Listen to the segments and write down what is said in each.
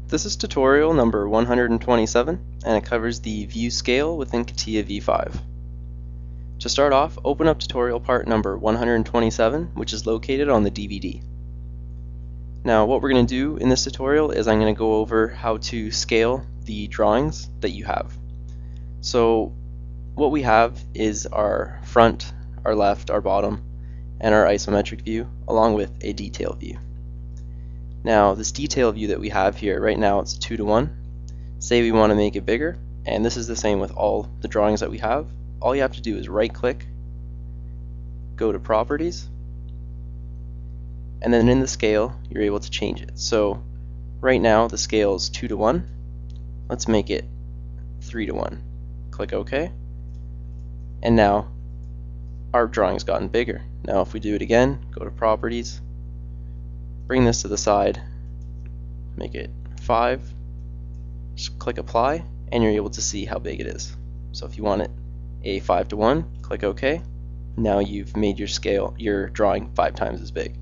This is tutorial number 127 and it covers the view scale within Catia V5. To start off, open up tutorial part number 127, which is located on the DVD. Now what we're going to do in this tutorial is I'm going to go over how to scale the drawings that you have. So what we have is our front, our left, our bottom, and our isometric view, along with a detail view. Now this detail view that we have here, right now it's 2:1. Say we want to make it bigger, and this is the same with all the drawings that we have. All you have to do is right click, go to properties, and then in the scale you're able to change it. So right now the scale is 2:1. Let's make it 3:1. Click OK, and now our drawing's gotten bigger. Now if we do it again, go to properties, bring this to the side, make it 5, just click apply, and you're able to see how big it is. So if you want it a 5:1, click OK. Now you've made your drawing 5 times as big.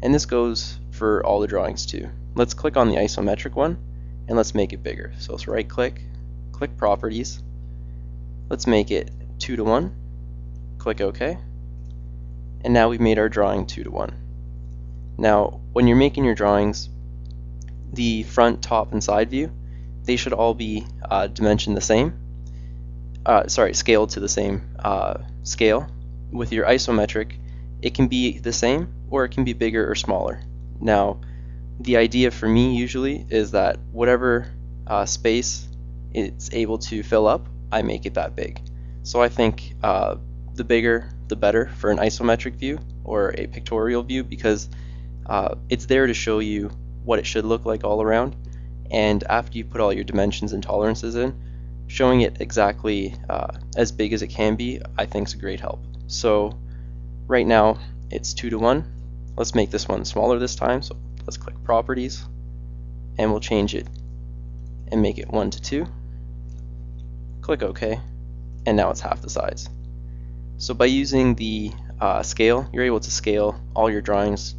And this goes for all the drawings too. Let's click on the isometric one and let's make it bigger. So let's right click, click properties, let's make it 2:1, click OK, and now we've made our drawing 2:1. Now when you're making your drawings, the front, top, and side view, they should all be dimensioned the same. Scaled to the same scale. With your isometric, it can be the same or it can be bigger or smaller. Now the idea for me usually is that whatever space it's able to fill up, I make it that big. So I think the bigger the better for an isometric view or a pictorial view, because it's there to show you what it should look like all around, and after you put all your dimensions and tolerances in, showing it exactly as big as it can be, I think is a great help. So right now it's 2:1. Let's make this one smaller this time, so let's click properties and we'll change it and make it 1:2. Click OK, and now it's half the size. So by using the scale, you're able to scale all your drawings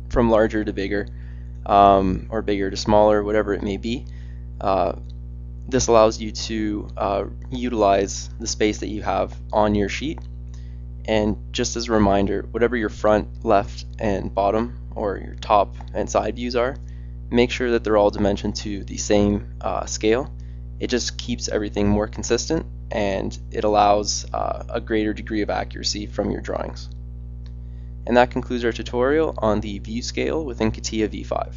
from larger to bigger, or bigger to smaller, whatever it may be. This allows you to utilize the space that you have on your sheet. And just as a reminder, whatever your front, left, and bottom, or your top and side views are, make sure that they're all dimensioned to the same scale. It just keeps everything more consistent, and it allows a greater degree of accuracy from your drawings. And that concludes our tutorial on the view scale within Catia V5.